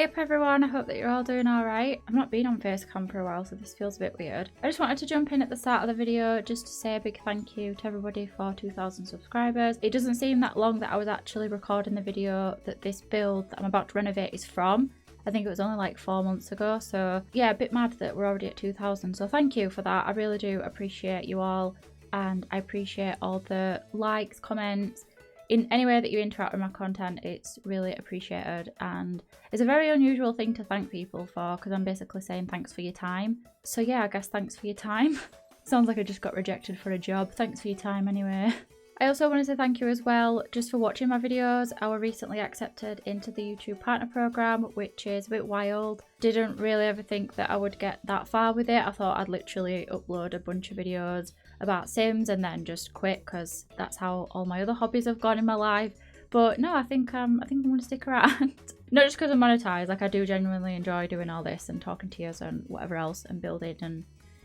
Hey up everyone, I hope that you're all doing alright. I've not been on Facecam for a while, so this feels a bit weird. I just wanted to jump in at the start of the video just to say a big thank you to everybody for 2,000 subscribers. It doesn't seem that long that I was actually recording the video that this build that I'm about to renovate is from. I think it was only like 4 months ago, so yeah, a bit mad that we're already at 2,000. So thank you for that. I really do appreciate you all, and I appreciate all the likes, comments, in any way that you interact with my content. It's really appreciated, and it's a very unusual thing to thank people for because I'm basically saying thanks for your time. So yeah, I guess thanks for your time. Sounds like I just got rejected for a job. Thanks for your time anyway. I also want to say thank you as well just for watching my videos. I was recently accepted into the YouTube partner program, which is a bit wild. Didn't really ever think that I would get that far with it. I thought I'd literally upload a bunch of videos about Sims and then just quit because that's how all my other hobbies have gone in my life. But no, I think I'm going to stick around. Not just because I'm monetized, like I do genuinely enjoy doing all this and talking to you and whatever else and building. And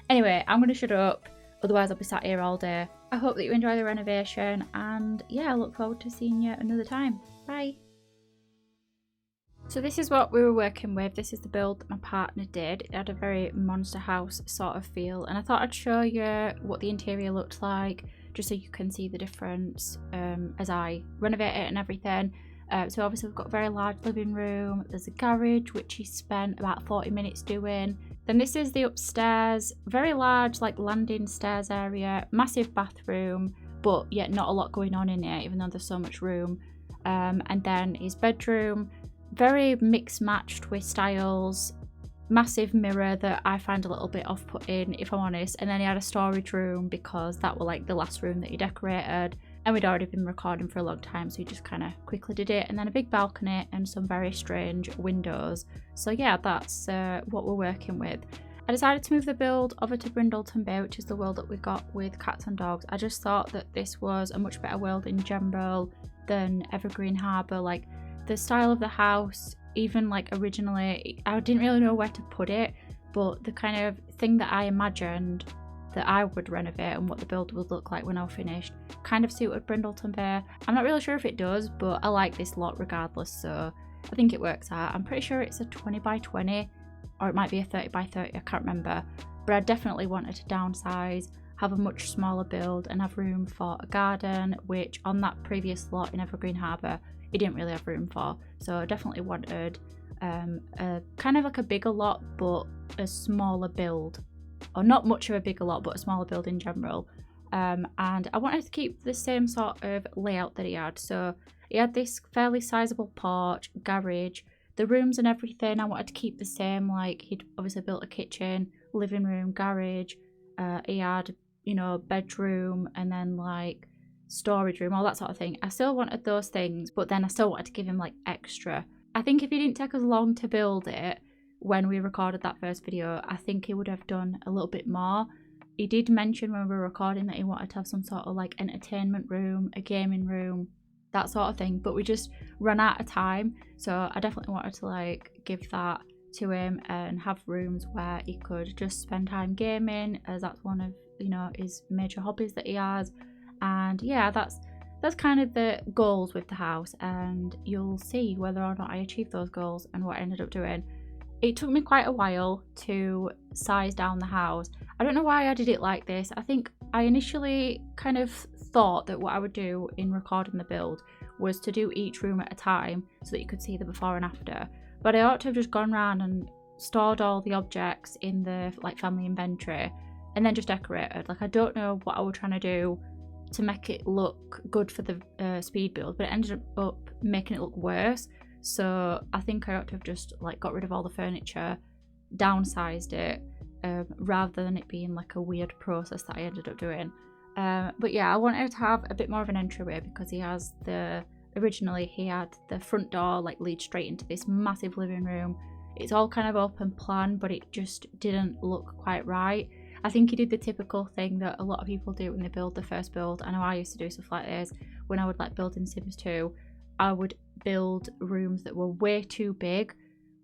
anyway, I'm going to shut up, otherwise I'll be sat here all day. I hope that you enjoy the renovation, and yeah, I look forward to seeing you another time. Bye. So this is what we were working with. This is the build that my partner did. It had a very monster house sort of feel, and I thought I'd show you what the interior looked like just so you can see the difference as I renovate it and everything. So obviously we've got a very large living room. There's a garage which he spent about 40 minutes doing. Then this is the upstairs, very large like landing stairs area, massive bathroom, but yet not a lot going on in it even though there's so much room. And then his bedroom, very mixed matched with styles, massive mirror that I find a little bit off-putting if I'm honest. And then he had a storage room because that was like the last room that he decorated, and we'd already been recording for a long time, so he just kind of quickly did it. And then a big balcony and some very strange windows. So yeah, that's what we're working with. I decided to move the build over to Brindleton Bay, which is the world that we got with cats and dogs. I just thought that this was a much better world in general than Evergreen Harbour. Like the style of the house, even like originally, I didn't really know where to put it, but the kind of thing that I imagined that I would renovate and what the build would look like when I was finished kind of suited Brindleton Bay. I'm not really sure if it does, but I like this lot regardless, so I think it works out. I'm pretty sure it's a 20 by 20, or it might be a 30 by 30, I can't remember, but I definitely wanted to downsize, have a much smaller build and have room for a garden, which on that previous lot in Evergreen Harbour it didn't really have room for. So I definitely wanted a kind of like a bigger lot but a smaller build, or not much of a bigger lot but a smaller build in general. And I wanted to keep the same sort of layout that he had. So he had this fairly sizable porch, garage, the rooms and everything I wanted to keep the same. Like he'd obviously built a kitchen, living room, garage, he had, you know, bedroom and then like storage room, all that sort of thing. I still wanted those things, but then I still wanted to give him like extra. I think if he didn't take us long to build it when we recorded that first video, I think he would have done a little bit more. He did mention when we were recording that he wanted to have some sort of like entertainment room, a gaming room, that sort of thing, but we just ran out of time. So I definitely wanted to like give that to him and have rooms where he could just spend time gaming, as that's one of, you know, his major hobbies that he has. And yeah, that's kind of the goals with the house, and you'll see whether or not I achieve those goals and what I ended up doing. It took me quite a while to size down the house. I don't know why I did it like this. I think I initially kind of thought that what I would do in recording the build was to do each room at a time so that you could see the before and after. But I ought to have just gone around and stored all the objects in the like family inventory and then just decorated. Like I don't know what I was trying to do to make it look good for the speed build, but it ended up making it look worse. So I think I ought to have just like got rid of all the furniture, downsized it, rather than it being like a weird process that I ended up doing. But yeah, I wanted to have a bit more of an entryway because he has originally he had the front door like lead straight into this massive living room. It's all kind of open plan, but it just didn't look quite right. I think he did the typical thing that a lot of people do when they build the first build. I know I used to do stuff like this when I would like build in Sims 2. I would build rooms that were way too big,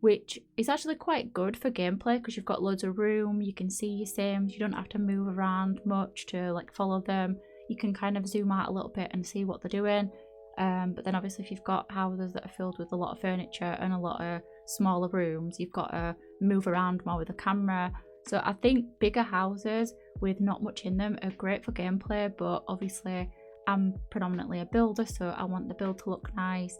which is actually quite good for gameplay because you've got loads of room, you can see your Sims, you don't have to move around much to like follow them. You can kind of zoom out a little bit and see what they're doing. But then obviously if you've got houses that are filled with a lot of furniture and a lot of smaller rooms, you've got to move around more with a camera. So I think bigger houses with not much in them are great for gameplay, but obviously I'm predominantly a builder, so I want the build to look nice.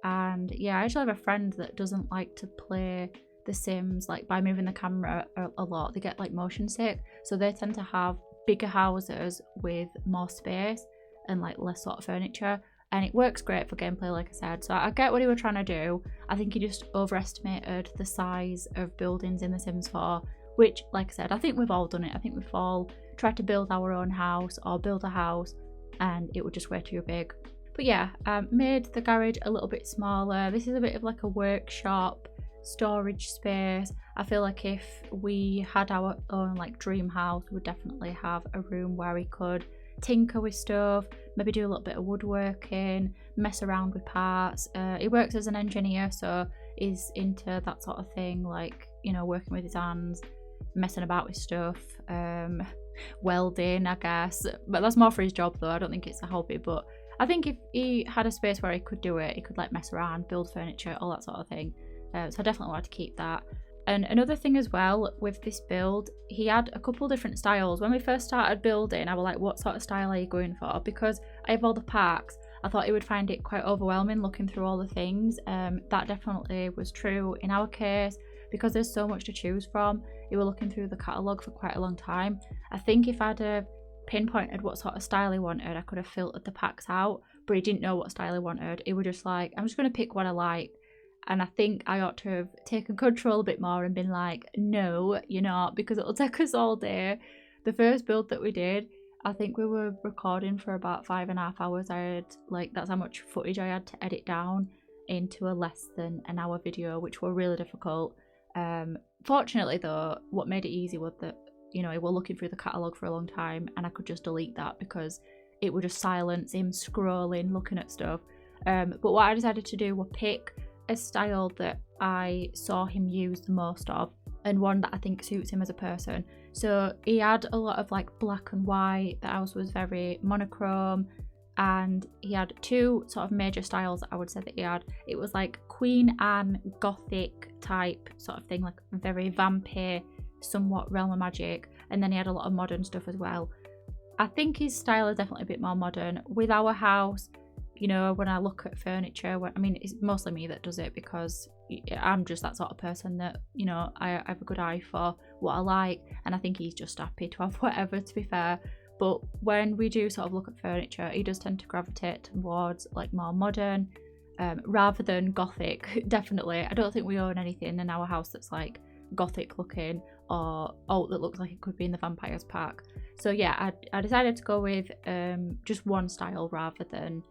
And yeah, I actually have a friend that doesn't like to play The Sims like by moving the camera a lot. They get like motion sick, so they tend to have bigger houses with more space and like less sort of furniture, and it works great for gameplay, like I said. So I get what he was trying to do. I think he just overestimated the size of buildings in The Sims 4, which, like I said, I think we've all done it. I think we've all tried to build our own house or build a house and it was just way too big. But yeah, made the garage a little bit smaller. This is a bit of like a workshop, storage space. I feel like if we had our own like dream house, we would definitely have a room where we could tinker with stuff, maybe do a little bit of woodworking, mess around with parts. He works as an engineer, so he's into that sort of thing, like, you know, working with his hands, messing about with stuff, welding, I guess. But that's more for his job though. I don't think it's a hobby, but I think if he had a space where he could do it, he could like mess around, build furniture, all that sort of thing. So I definitely want to keep that. And another thing as well with this build, he had a couple different styles. When we first started building, I was like, what sort of style are you going for? Because I have all the parks, I thought he would find it quite overwhelming looking through all the things. That definitely was true in our case, because there's so much to choose from. He was looking through the catalogue for quite a long time. I think if I'd have pinpointed what sort of style he wanted, I could have filtered the packs out, but he didn't know what style he wanted. He was just like, I'm just going to pick what I like. And I think I ought to have taken control a bit more and been like, no, you're not, because it'll take us all day. The first build that we did, I think we were recording for about 5.5 hours. I had like, that's how much footage I had to edit down into a less than an hour video, which were really difficult. Fortunately though, what made it easy was that, you know, we were looking through the catalogue for a long time and I could just delete that because it would just silence him scrolling, looking at stuff. But what I decided to do was pick a style that I saw him use the most of, and one that I think suits him as a person. So he had a lot of like black and white. The house was very monochrome, and he had two sort of major styles that I would say that he had. It was like Queen Anne Gothic type sort of thing, like very vampire, somewhat Realm of Magic, and then he had a lot of modern stuff as well. I think his style is definitely a bit more modern. With our house, you know, when I look at furniture, I mean, it's mostly me that does it because I'm just that sort of person that, you know, I have a good eye for what I like, and I think he's just happy to have whatever, to be fair. But when we do sort of look at furniture, he does tend to gravitate towards like more modern rather than Gothic. Definitely, I don't think we own anything in our house that's like Gothic looking or that looks like it could be in the Vampires Park. So yeah, I decided to go with just one style rather than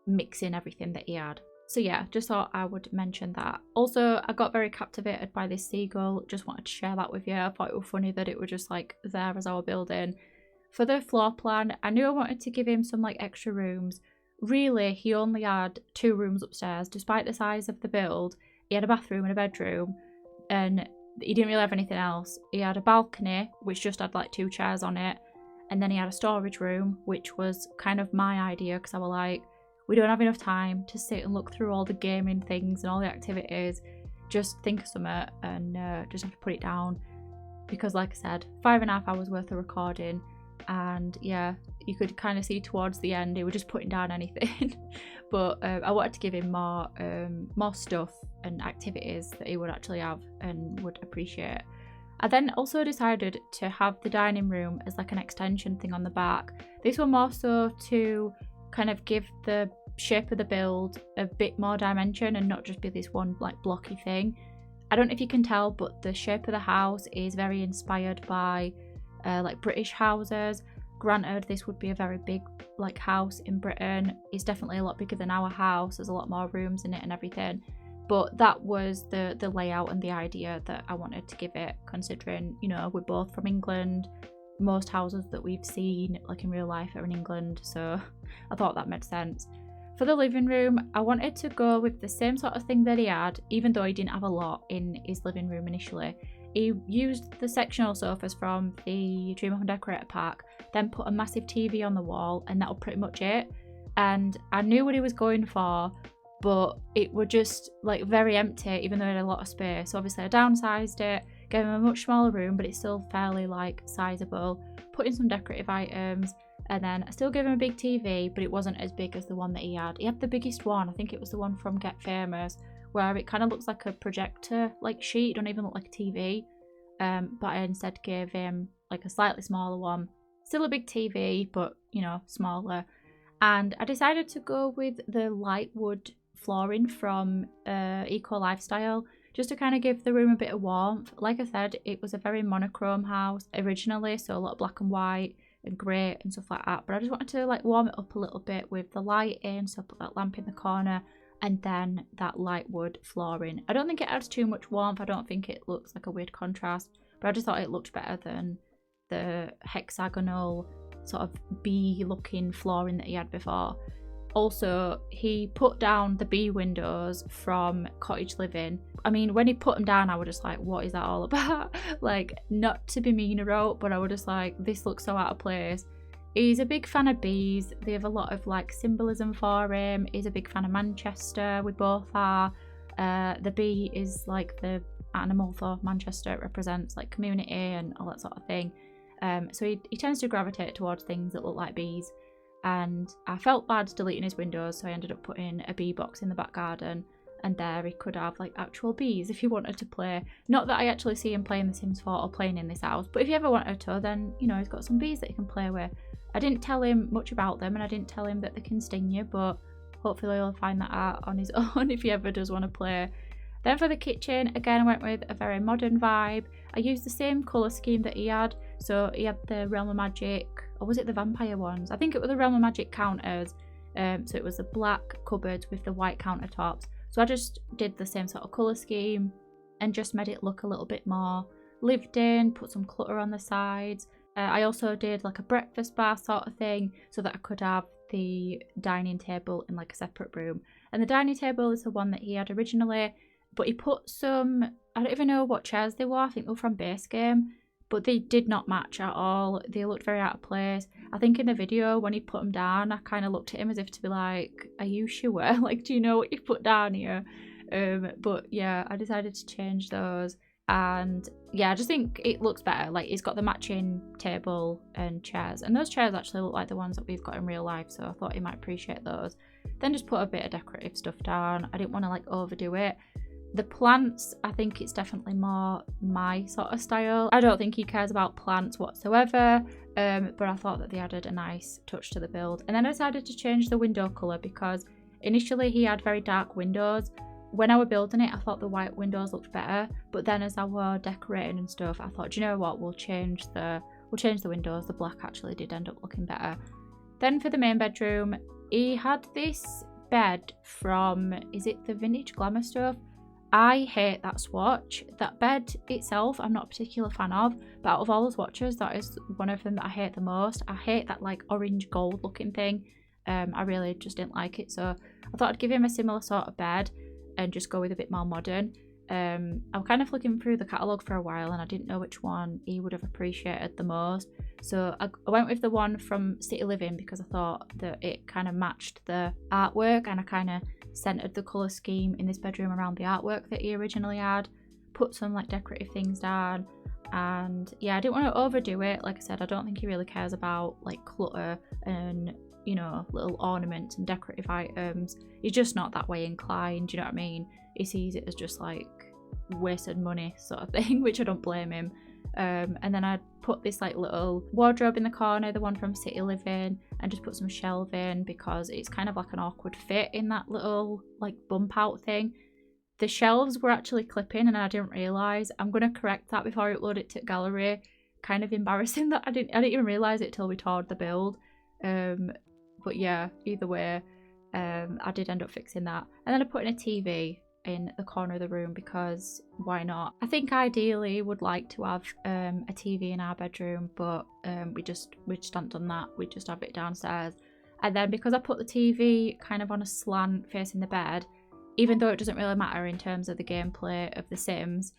mixing everything that he had. So yeah, just thought I would mention that. Also, I got very captivated by this Seagull. Just wanted to share that with you. I thought it was funny that it was just like there as I was building. For the floor plan, I knew I wanted to give him some like extra rooms. Really, he only had 2 rooms upstairs. Despite the size of the build, he had a bathroom and a bedroom, and he didn't really have anything else. He had a balcony, which just had like 2 chairs on it, and then he had a storage room, which was kind of my idea because I was like, we don't have enough time to sit and look through all the gaming things and all the activities. Just think of something and just have to put it down. Because like I said, 5.5 hours worth of recording, and yeah, you could kind of see towards the end he was just putting down anything. But I wanted to give him more stuff and activities that he would actually have and would appreciate. I then also decided to have the dining room as like an extension thing on the back. This one more so to kind of give the shape of the build a bit more dimension and not just be this one like blocky thing. I don't know if you can tell, but the shape of the house is very inspired by like British houses. Granted, this would be a very big like house in Britain. It's definitely a lot bigger than our house. There's a lot more rooms in it and everything. But that was the layout and the idea that I wanted to give it, considering, you know, we're both from England. Most houses that we've seen like in real life are in England, so I thought that made sense. For the living room, I wanted to go with the same sort of thing that he had, even though he didn't have a lot in his living room initially. He used the sectional sofas from the Dream Home Decorator pack, then put a massive TV on the wall, and that was pretty much it. And I knew what he was going for but it was just like very empty, even though it had a lot of space. So obviously I downsized it, gave him a much smaller room, but it's still fairly like sizable, put in some decorative items, and then I still gave him a big TV, but it wasn't as big as the one that he had. He had the biggest one, I think it was the one from Get Famous, where it kind of looks like a projector like sheet, it don't even look like a TV. But I instead gave him like a slightly smaller one, still a big TV, but you know, smaller. And I decided to go with the light wood flooring from Eco Lifestyle, just to kind of give the room a bit of warmth. Like I said, it was a very monochrome house originally, so a lot of black and white and grey and stuff like that, but I just wanted to like warm it up a little bit with the light in, so I put that lamp in the corner and then that light wood flooring. I don't think it adds too much warmth, I don't think it looks like a weird contrast, but I just thought it looked better than the hexagonal sort of bee looking flooring that he had before. Also, he put down the bee windows from Cottage Living. I mean, when he put them down, I was just like, what is that all about? Like, not to be mean about, but I was just like, this looks so out of place. He's a big fan of bees. They have a lot of like symbolism for him. He's a big fan of Manchester. We both are. The bee is like the animal for Manchester. It represents like community and all that sort of thing. So he tends to gravitate towards things that look like bees. And I felt bad deleting his windows, so I ended up putting a bee box in the back garden, and there he could have like actual bees if he wanted to play. Not that I actually see him playing The Sims 4 or playing in this house, but if he ever wanted to, then you know, he's got some bees that he can play with. I didn't tell him much about them, and I didn't tell him that they can sting you, but hopefully he'll find that out on his own if he ever does want to play. Then for the kitchen, again I went with a very modern vibe. I used the same colour scheme that he had, so he had the Realm of Magic, or was it the vampire ones? I think it was the Realm of Magic counters, so it was the black cupboards with the white countertops. So I just did the same sort of colour scheme and just made it look a little bit more lived in, put some clutter on the sides. I also did like a breakfast bar sort of thing so that I could have the dining table in like a separate room. And the dining table is the one that he had originally, but he put some, I don't even know what chairs they were, I think they were from Base Game, but they did not match at all. They looked very out of place. I think in the video when he put them down, I kind of looked at him as if to be like, are you sure? Like, do you know what you've put down here? But yeah, I decided to change those. And yeah, I just think it looks better. Like, it's got the matching table and chairs, and those chairs actually look like the ones that we've got in real life, so I thought he might appreciate those. Then just put a bit of decorative stuff down. I didn't want to like overdo it. The plants, I think it's definitely more my sort of style. I don't think he cares about plants whatsoever, but I thought that they added a nice touch to the build. And then I decided to change the window colour because initially he had very dark windows. When I was building it, I thought the white windows looked better, but then as I was decorating and stuff, I thought, do you know what, we'll change the windows. The black actually did end up looking better. Then for the main bedroom, he had this bed from, is it the Vintage Glamour stuff? I hate that swatch. That bed itself I'm not a particular fan of, but out of all the swatches, that is one of them that I hate the most. I hate that like orange gold looking thing. I really just didn't like it, so I thought I'd give him a similar sort of bed and just go with a bit more modern. I was kind of looking through the catalogue for a while and I didn't know which one he would have appreciated the most, so I went with the one from City Living because I thought that it kind of matched the artwork, and I kind of centered the colour scheme in this bedroom around the artwork that he originally had. Put some like decorative things down, and yeah, I didn't want to overdo it. Like I said, I don't think he really cares about like clutter and, you know, little ornaments and decorative items. He's just not that way inclined, do you know what I mean? He sees it as just like wasted money sort of thing, which I don't blame him. And then I put this like little wardrobe in the corner, the one from City Living, and just put some shelving because it's kind of like an awkward fit in that little like bump out thing. The shelves were actually clipping and I didn't realise. I'm going to correct that before I upload it to gallery. Kind of embarrassing that I didn't even realise it till we toured the build. But yeah, either way, I did end up fixing that. And then I put in a TV in the corner of the room because why not? I think ideally would like to have a TV in our bedroom, but we just haven't done that. We just have it downstairs. And then because I put the TV kind of on a slant facing the bed, even though it doesn't really matter in terms of the gameplay of The Sims,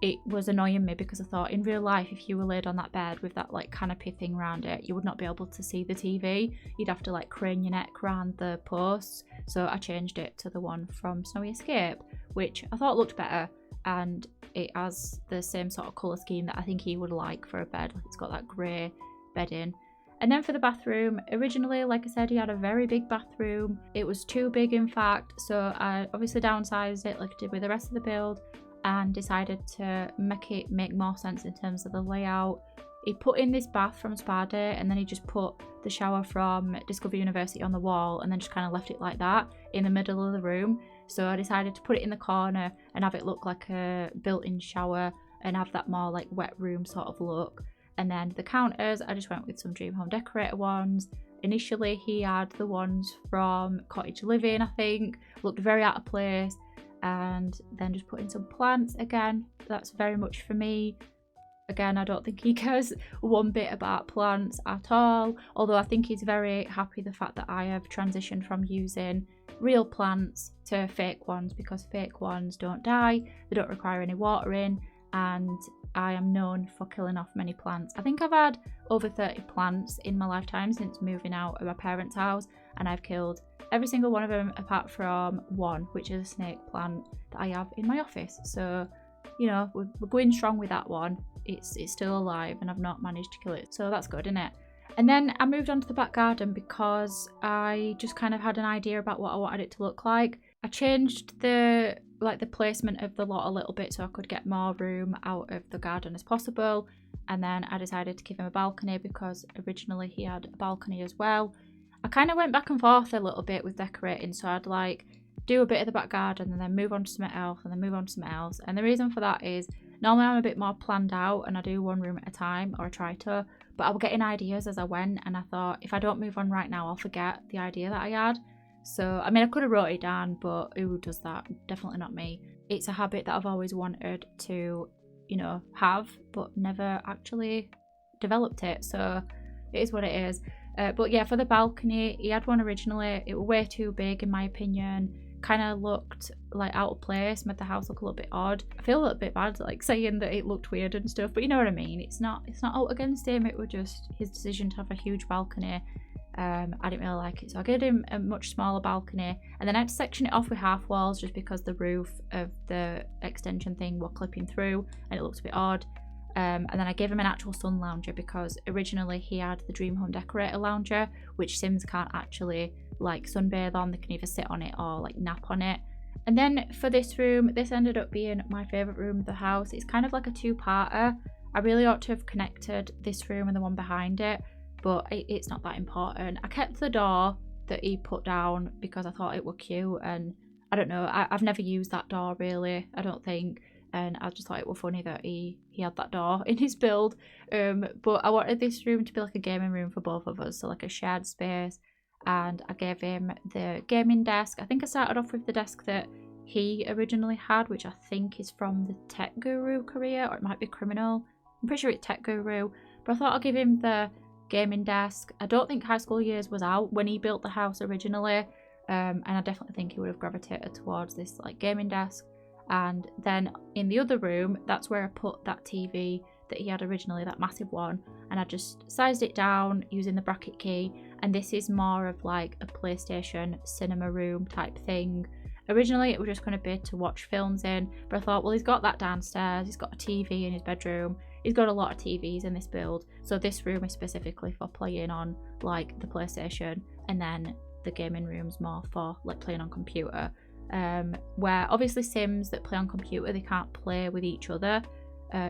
it was annoying me because I thought in real life, if you were laid on that bed with that like canopy thing around it, you would not be able to see the TV. You'd have to like crane your neck around the posts. So I changed it to the one from Snowy Escape, which I thought looked better, and it has the same sort of colour scheme that I think he would like for a bed. Like it's got that grey bedding. And then for the bathroom, originally, like I said, he had a very big bathroom. It was too big, in fact, so I obviously downsized it like I did with the rest of the build and decided to make it make more sense in terms of the layout. He put in this bath from Spa Day, and then he just put the shower from Discover University on the wall and then just kind of left it like that in the middle of the room. So I decided to put it in the corner and have it look like a built-in shower and have that more like wet room sort of look. And then the counters, I just went with some Dream Home Decorator ones. Initially, he had the ones from Cottage Living, I think. Looked very out of place. And then just put in some plants again. That's very much for me. Again, I don't think he cares one bit about plants at all. Although I think he's very happy the fact that I have transitioned from using real plants to fake ones, because fake ones don't die. They don't require any watering. And I am known for killing off many plants. I think I've had over 30 plants in my lifetime since moving out of my parents' house, and I've killed every single one of them apart from one, which is a snake plant that I have in my office. So, you know, we're going strong with that one. It's still alive and I've not managed to kill it. So that's good, isn't it? And then I moved on to the back garden because I just kind of had an idea about what I wanted it to look like. I changed the placement of the lot a little bit so I could get more room out of the garden as possible. And then I decided to give him a balcony because originally he had a balcony as well. I kind of went back and forth a little bit with decorating, so I'd like do a bit of the back garden and then move on to something else and then move on to something else. And the reason for that is normally I'm a bit more planned out and I do one room at a time, or I try to, but I was getting ideas as I went, and I thought if I don't move on right now I'll forget the idea that I had. So I mean, I could have wrote it down, but who does that? Definitely not me. It's a habit that I've always wanted to, you know, have, but never actually developed it, so it is what it is. But yeah, for the balcony, he had one originally. It was way too big in my opinion. Kind of looked like out of place, made the house look a little bit odd. I feel a little bit bad like saying that it looked weird and stuff, but you know what I mean. It's not out against him. It was just his decision to have a huge balcony. I didn't really like it, so I gave him a much smaller balcony, and then I had to section it off with half walls just because the roof of the extension thing were clipping through and it looked a bit odd. And then I gave him an actual sun lounger because originally he had the Dream Home Decorator lounger, which Sims can't actually like sunbathe on. They can either sit on it or like nap on it. And then for this room, this ended up being my favourite room of the house. It's kind of like a two-parter. I really ought to have connected this room and the one behind it, but it's not that important. I kept the door that he put down because I thought it was cute, and I don't know, I've never used that door really, I don't think, and I just thought it was funny that he had that door in his build. But I wanted this room to be like a gaming room for both of us, so like a shared space, and I gave him the gaming desk. I think I started off with the desk that he originally had, which I think is from the Tech Guru career, or it might be Criminal. I'm pretty sure it's Tech Guru, but I thought I'll give him the gaming desk. I don't think High School Years was out when he built the house originally, and I definitely think he would have gravitated towards this like gaming desk. And then in the other room, that's where I put that TV that he had originally, that massive one, and I just sized it down using the bracket key, and this is more of like a PlayStation cinema room type thing. Originally it was just going to be to watch films in, but I thought, well, he's got that downstairs, he's got a TV in his bedroom, he's got a lot of TVs in this build, so this room is specifically for playing on like the PlayStation, and then the gaming room's more for like playing on computer. Where obviously Sims that play on computer, they can't play with each other,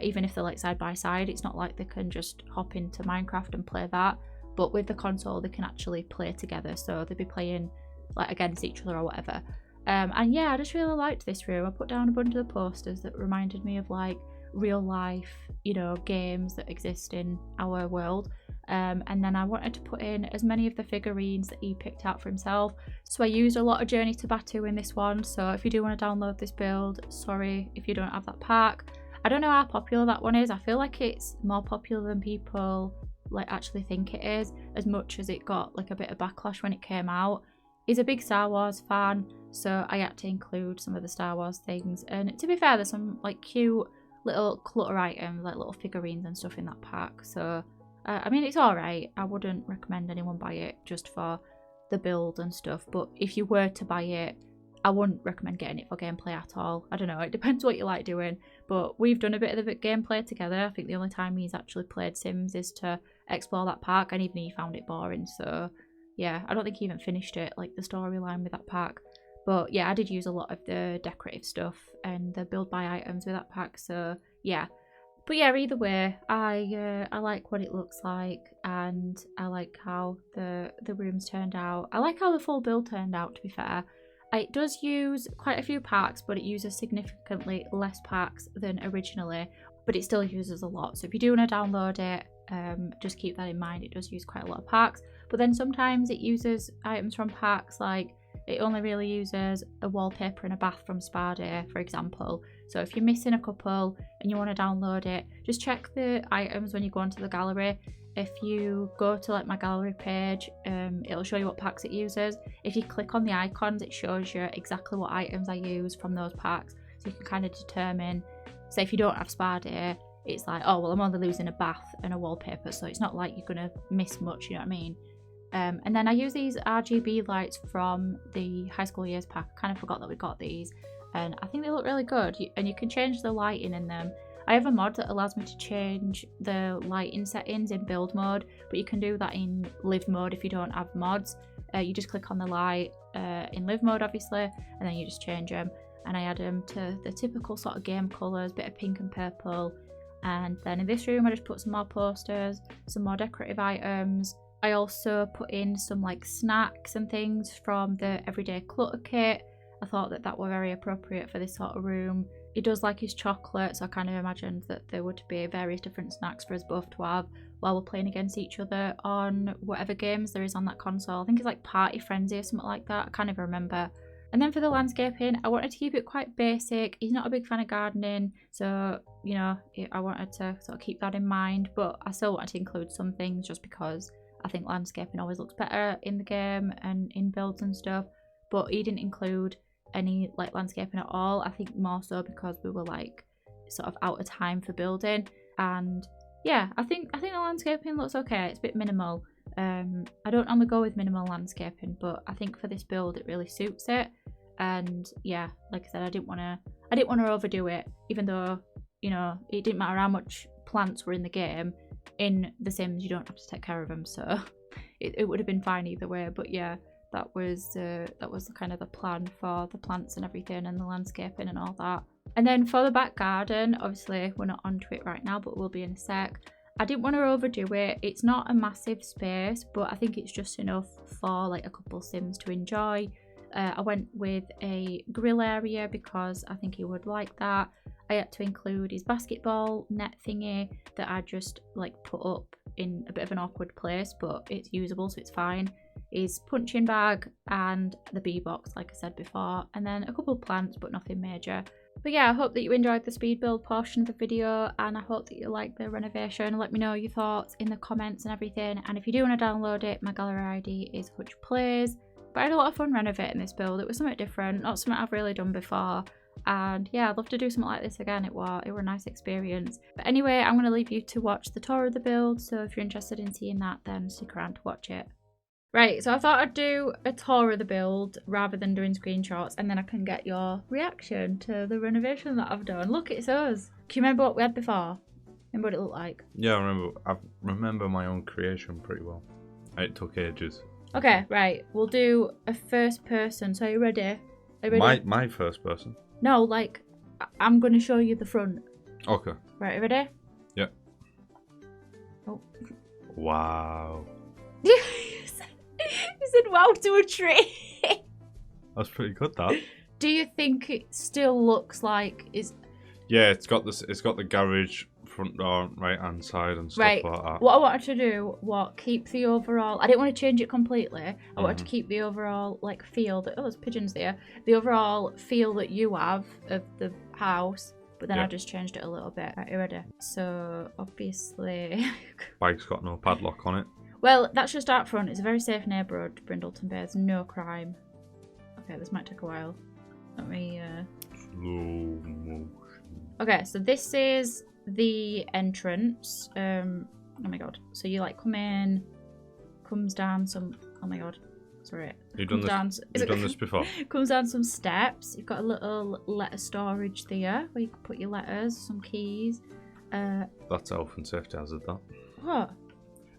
even if they're like side by side. It's not like they can just hop into Minecraft and play that, but with the console they can actually play together, so they'd be playing like against each other or whatever. And yeah, I just really liked this room. I put down a bunch of the posters that reminded me of like real life, you know, games that exist in our world. And then I wanted to put in as many of the figurines that he picked out for himself. So I used a lot of Journey to Batu in this one. So if you do want to download this build, sorry if you don't have that pack. I don't know how popular that one is. I feel like it's more popular than people like actually think it is, as much as it got like a bit of backlash when it came out. He's a big Star Wars fan, so I had to include some of the Star Wars things. And to be fair, there's some like cute little clutter items, like little figurines and stuff in that pack. So, I mean, it's alright. I wouldn't recommend anyone buy it just for the build and stuff. But if you were to buy it, I wouldn't recommend getting it for gameplay at all. I don't know, it depends what you like doing. But we've done a bit of the gameplay together. I think the only time he's actually played Sims is to explore that park, and even he found it boring. So yeah, I don't think he even finished it, like the storyline with that pack. But yeah, I did use a lot of the decorative stuff and the build buy items with that pack. So yeah. But yeah, either way, I like what it looks like, and I like how the rooms turned out. I like how the full build turned out, to be fair. It does use quite a few packs, but it uses significantly less packs than originally, but it still uses a lot. So if you do want to download it, just keep that in mind. It does use quite a lot of packs, but then sometimes it uses items from packs, like it only really uses a wallpaper and a bath from Spa Day, for example. So if you're missing a couple and you want to download it, just check the items when you go onto the gallery. If you go to like my gallery page, it'll show you what packs it uses. If you click on the icons, it shows you exactly what items I use from those packs. So you can kind of determine, say if you don't have Spa Day, it's like, oh, well, I'm only losing a bath and a wallpaper. So it's not like you're going to miss much, you know what I mean? And then I use these RGB lights from the High School Years pack. I kind of forgot that we got these. And I think they look really good. And you can change the lighting in them. I have a mod that allows me to change the lighting settings in build mode, but you can do that in live mode if you don't have mods. You just click on the light in live mode, obviously, and then you just change them. And I add them to the typical sort of game colours, bit of pink and purple. And then in this room, I just put some more posters, some more decorative items. I also put in some like snacks and things from the Everyday Clutter kit. I thought that that were very appropriate for this sort of room. He does like his chocolate, so I kind of imagined that there would be various different snacks for us both to have while we're playing against each other on whatever games there is on that console. I think it's like Party Frenzy or something like that. I can't even remember. And then for the landscaping, I wanted to keep it quite basic. He's not a big fan of gardening, so, you know, I wanted to sort of keep that in mind. But I still wanted to include some things just because I think landscaping always looks better in the game and in builds and stuff. But he didn't include any like landscaping at all. I think more so because we were like sort of out of time for building. And yeah, I think the landscaping looks okay. It's a bit minimal. I don't normally go with minimal landscaping, but I think for this build it really suits it. And yeah, like I said, I didn't want to overdo it, even though, you know, it didn't matter how much plants were in the game. In The Sims, you don't have to take care of them, so it would have been fine either way. But yeah, that was kind of the plan for the plants and everything, and the landscaping and all that. And then for the back garden, obviously we're not onto it right now, but we'll be in a sec. I didn't want to overdo it. It's not a massive space, but I think it's just enough for like a couple Sims to enjoy. I went with a grill area because I think he would like that. I had to include his basketball net thingy that I just like put up in a bit of an awkward place, but it's usable, so it's fine. His punching bag and the bee box, like I said before, and then a couple of plants, but nothing major. But yeah, I hope that you enjoyed the speed build portion of the video, and I hope that you like the renovation. Let me know your thoughts in the comments and everything. And if you do want to download it, my gallery ID is HutchPlays. But I had a lot of fun renovating this build. It was something different, not something I've really done before. And yeah, I'd love to do something like this again. It were a nice experience. But anyway, I'm going to leave you to watch the tour of the build. So if you're interested in seeing that, then stick around to watch it. Right, so I thought I'd do a tour of the build rather than doing screenshots, and then I can get your reaction to the renovation that I've done. Look, it's us. Can you remember what we had before? Remember what it looked like? Yeah, I remember my own creation pretty well. It took ages. Okay, right. We'll do a first person. So are you ready? Are you ready? My first person? No, like, I'm going to show you the front. Okay. Right, you ready? Yeah. Oh. Wow. You said wow to a tree. That's pretty good, that. Do you think it still looks like is? Yeah, it's got the garage front door right hand side and stuff like that. What I wanted to do was keep the overall. I didn't want to change it completely. I wanted to keep the overall like feel that there's pigeons there. The overall feel that you have of the house. But then I just changed it a little bit. Right, you ready? So obviously Bike's got no padlock on it. Well, that's just out front. It's a very safe neighbourhood, Brindleton Bay. There's no crime. Okay, this might take a while. Let me... Slow motion. Okay, so this is the entrance. Oh my god. So you like come in, comes down some. Oh my god. Sorry. You've done this before? Comes down some steps. You've got a little letter storage there where you can put your letters, some keys. That's health and safety hazard, that. What?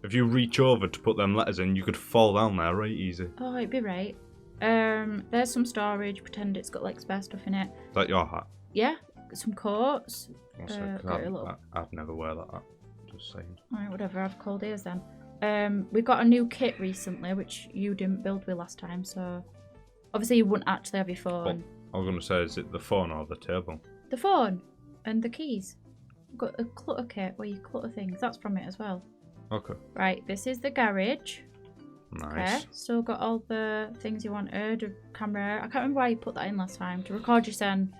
If you reach over to put them letters in, you could fall down there right easy. Oh, it'd be right. There's some storage. Pretend it's got like spare stuff in it. Is that your hat? Yeah. Got some coats. I'd never wear that hat. Just saying. Alright, whatever. I've cold ears then. We got a new kit recently, which you didn't build with last time, so obviously you wouldn't actually have your phone. I was going to say, is it the phone or the table? The phone and the keys. We've got a clutter kit where you clutter things. That's from it as well. Okay. Right, this is the garage. Nice. Okay, still got all the things you wanted. A camera. I can't remember why you put that in last time. To record your son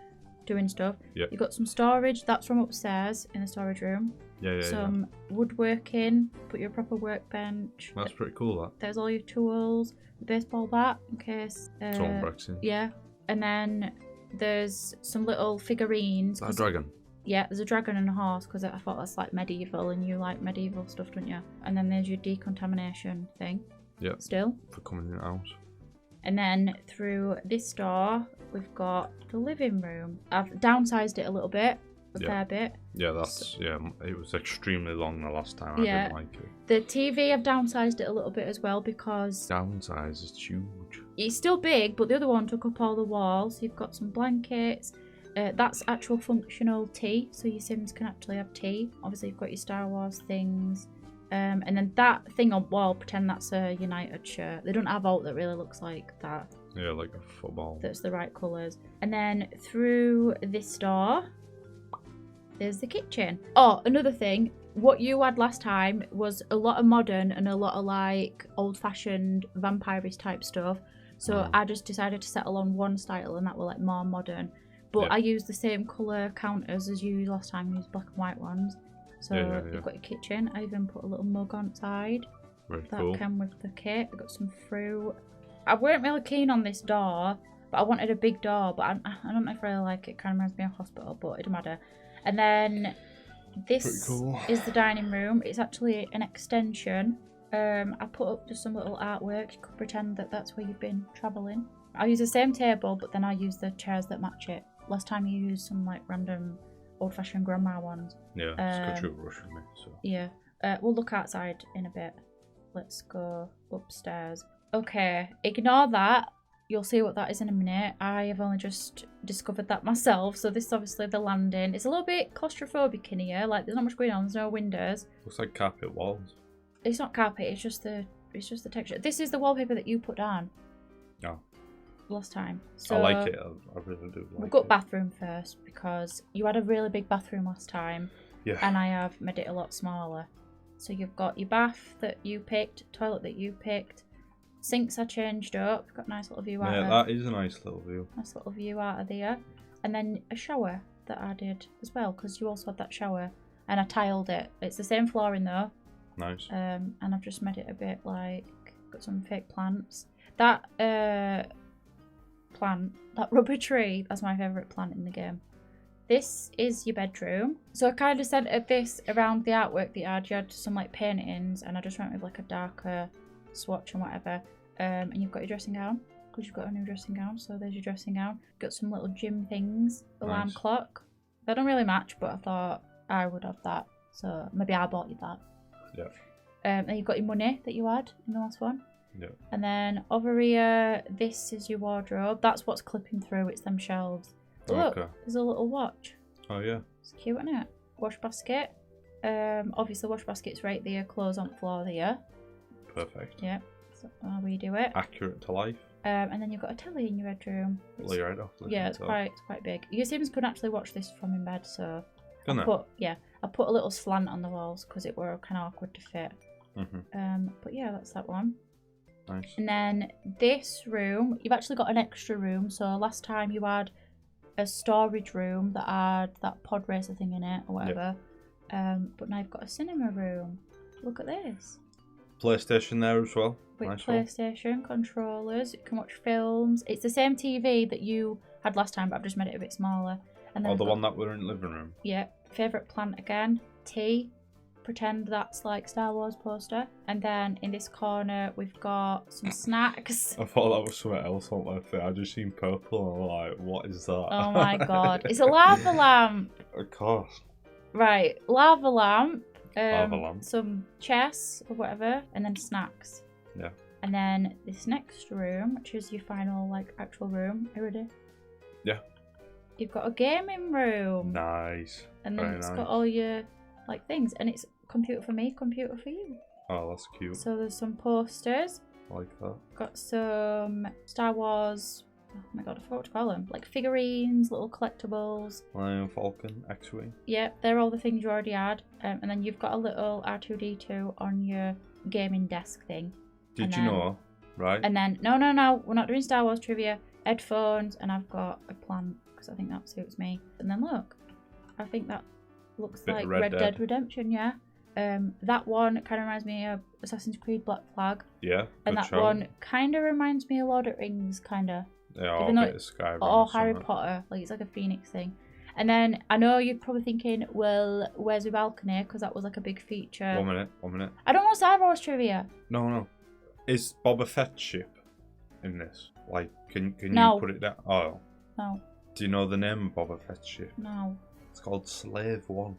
doing stuff. Yeah. You got some storage. That's from upstairs in the storage room. Yeah. Some woodworking. Put your proper workbench. That's pretty cool, that. There's all your tools. The baseball bat in case. Someone breaks in. Yeah. And then there's some little figurines. Is that a dragon? Yeah, there's a dragon and a horse because I thought that's like medieval and you like medieval stuff, don't you? And then there's your decontamination thing. Yeah. Still. For coming in the house. And then through this door, we've got the living room. I've downsized it a little bit, a fair bit. Yeah, it was extremely long the last time. I didn't like it. The TV, I've downsized it a little bit as well because... Downsize is huge. It's still big, but the other one took up all the walls. So you've got some blankets. That's actual functional tea, so your Sims can actually have tea. Obviously, you've got your Star Wars things. And then that thing on wall, pretend that's a United shirt. They don't have out that really looks like that. Yeah, like a football. That's the right colours. And then through this door, there's the kitchen. Oh, another thing. What you had last time was a lot of modern and a lot of like old-fashioned vampire-ish type stuff. So I just decided to settle on one style and that were like more modern. But I used the same colour counters as you used last time. You used black and white ones. So you've got your kitchen. I even put a little mug on side. Very that cool. came with the kit. I got some fruit. I weren't really keen on this door, but I wanted a big door. But I don't know if I really like it. It kind of reminds me of a hospital, but it doesn't matter. And then this is the dining room. It's actually an extension. I put up just some little artwork. You could pretend that that's where you've been travelling. I use the same table, but then I use the chairs that match it. Last time you used some like random old-fashioned grandma ones. Yeah, it's good you're rushing me. So. Yeah, we'll look outside in a bit. Let's go upstairs. Okay, ignore that. You'll see what that is in a minute. I have only just discovered that myself. So this is obviously the landing. It's a little bit claustrophobic in here. Like there's not much going on. There's no windows. Looks like carpet walls. It's not carpet. It's just the texture. This is the wallpaper that you put down. Oh. Last time. So I like it. I really do like it. We'll go bathroom first because you had a really big bathroom last time. Yeah. And I have made it a lot smaller. So you've got your bath that you picked, toilet that you picked. Sinks are changed up. Got a nice little view out of that is a nice little view. Nice little view out of there. And then a shower that I did as well because you also had that shower. And I tiled it. It's the same flooring though. Nice. And I've just made it a bit like, got some fake plants. That plant, that rubber tree, that's my favourite plant in the game. This is your bedroom. So I kind of centered this around the artwork that you had. You had some like paintings and I just went with like a darker swatch and whatever. And you've got your dressing gown because you've got a new dressing gown. So there's your dressing gown. Got some little gym things. Alarm clock. They don't really match, but I thought I would have that. So maybe I bought you that. Yeah. Then you've got your money that you had in the last one. Yeah. And then over here, this is your wardrobe. That's what's clipping through. It's them shelves. Look, there's a little watch. Oh yeah. It's cute, isn't it? Wash basket. Obviously wash basket's right there. Clothes on the floor there. Perfect. Yeah. So how we do it. Accurate to life. And then you've got a telly in your bedroom. Lay right off. Yeah, it's quite big. Your Sims could actually watch this from in bed, so I put a little slant on the walls because it were kind of awkward to fit. But yeah, that's that one. Nice. And then this room, you've actually got an extra room. So last time you had a storage room that had that pod racer thing in it or whatever. But now you've got a cinema room. Look at this. PlayStation there as well. With nice PlayStation controllers, you can watch films. It's the same TV that you had last time, but I've just made it a bit smaller. And then Oh, the one that we're in the living room. Yeah, favourite plant again. Tea. Pretend that's like Star Wars poster. And then in this corner we've got some snacks. I thought that was something else on left there. I just seen purple and I'm like, what is that? Oh my god. It's a lava lamp. Of course. Right, lava lamp. Lava lamp. Some chess or whatever. And then snacks. Yeah. And then this next room, which is your final like actual room. Are you ready? Yeah. You've got a gaming room. Nice. And then Very it's nice. got all your like things. And it's computer for me, computer for you. Oh, that's cute. So there's some posters. I like that. Got some Star Wars, oh my god, I forgot what to call them. Like figurines, little collectibles. Lion Falcon, X-Wing. Yep, they're all the things you already had. And then you've got a little R2-D2 on your gaming desk thing. Did you know, right? And then, no, we're not doing Star Wars trivia. Headphones, and I've got a plant, because I think that suits me. And then look, I think that looks Bit like of Red Dead Redemption, yeah. That one kind of reminds me of Assassin's Creed Black Flag. Yeah, And that one kind of reminds me of Lord of the Rings, kind of. Yeah, Even or though a bit of Skyrim. Or Harry Potter, like it's like a phoenix thing. And then I know you're probably thinking, well, where's the balcony? Because that was like a big feature. 1 minute. I don't want Star Wars trivia. No. Is Boba Fett's ship in this? Like, can No. you put it down? Oh. No. Do you know the name of Boba Fett's ship? No. It's called Slave One.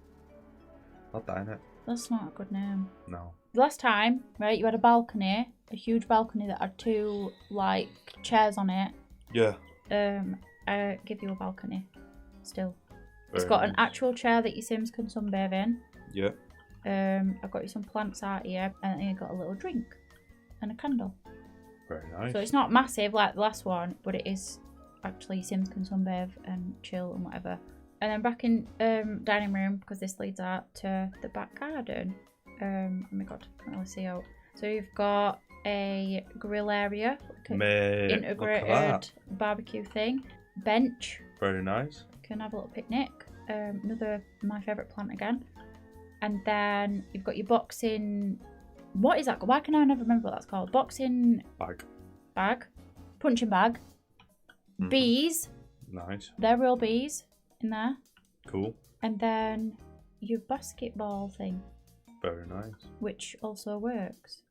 Not that, innit? That's not a good name. No. Last time, right, you had a balcony, a huge balcony that had 2, like, chairs on it. Yeah. I give you a balcony. Still. Very It's got nice. an actual chair that your Sims can sunbathe in. Yeah. I've got you some plants out here, and then you've got a little drink and a candle. Very nice. So it's not massive like the last one, but it is actually Sims can sunbathe and chill and whatever. And then back in dining room, because this leads out to the back garden. Oh my god, I can't really see out. So you've got a grill area, like Mate, integrated barbecue thing. Bench, very nice. can have a little picnic. Another my favourite plant again. And then you've got your boxing. What is that? Why can I never remember what that's called? Boxing bag, punching bag, bees. Nice. They're real bees in there. Cool. And then your basketball thing, Very nice. which also works.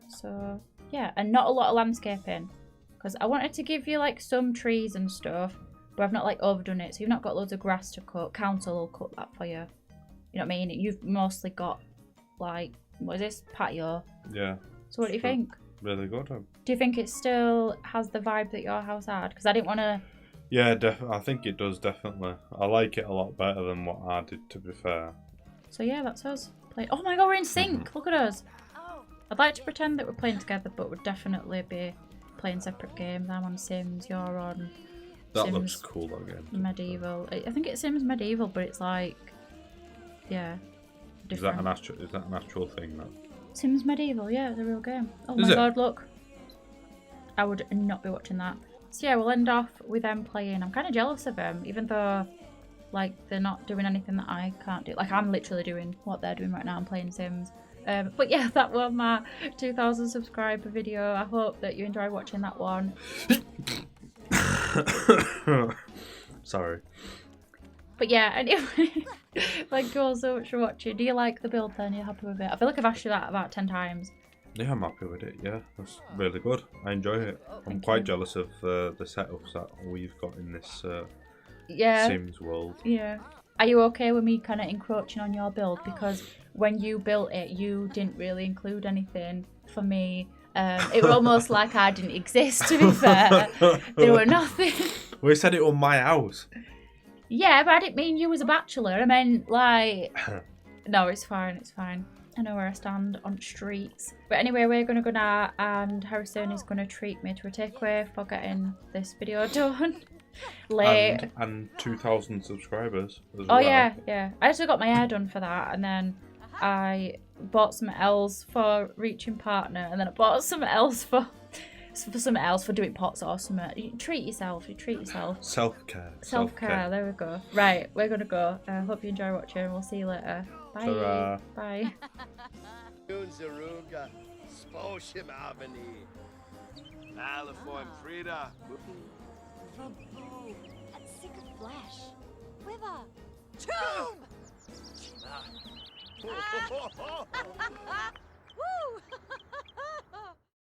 So yeah, and not a lot of landscaping, because I wanted to give you like some trees and stuff, but I've not like overdone it. So you've not got loads of grass to cut. Council will cut that for you. You know what I mean? You've mostly got like, what is this, patio? Yeah. So what do you think? Really good. Do you think it still has the vibe that your house had? Because I didn't want to. Yeah, I think it does, definitely. I like it a lot better than what I did, to be fair. So yeah, that's us. Oh my god, we're in sync. Look at us. I'd like to pretend that we're playing together, but we'd definitely be playing separate games. I'm on Sims, you're on That Sims looks cool, that game. Medieval. I think it's Sims Medieval, but it's like, yeah, different. Is that an actual thing, that? Sims Medieval, yeah, it's a real game. Oh Is my it? god, look. I would not be watching that. So yeah, we'll end off with them playing. I'm kind of jealous of them, even though like they're not doing anything that I can't do. Like I'm literally doing what they're doing right now. I'm playing Sims. But yeah, that was my 2,000 subscriber video. I hope that you enjoyed watching that one. Sorry. But yeah, anyway, thank you all so much for watching. Do you like the build then? Are you happy with it? I feel like I've asked you that about 10 times. Yeah, I'm happy with it. Yeah, that's really good. I enjoy it. I'm quite jealous of the setups that we've got in this Sims world. Yeah. Are you okay with me kind of encroaching on your build? Because when you built it, you didn't really include anything for me. It was almost like I didn't exist, to be fair. There were nothing. We said it on my house. Yeah, but I didn't mean you as a bachelor. I meant like... No, it's fine, it's fine. I know where I stand on streets. But anyway, we're going to go now, and Harrison is going to treat me to a takeaway for getting this video done. Late. And 2,000 subscribers as well. well. Yeah. I actually got my hair done for that, and then I bought some L's for reaching partner, and then I bought something else for doing pots or something. You treat yourself. Self-care. Self-care, there we go. Right, we're going to go. Hope you enjoy watching. We'll see you later. Bye. Ta-ra. Bye. Sick of flesh. quiver. Tomb! Woo!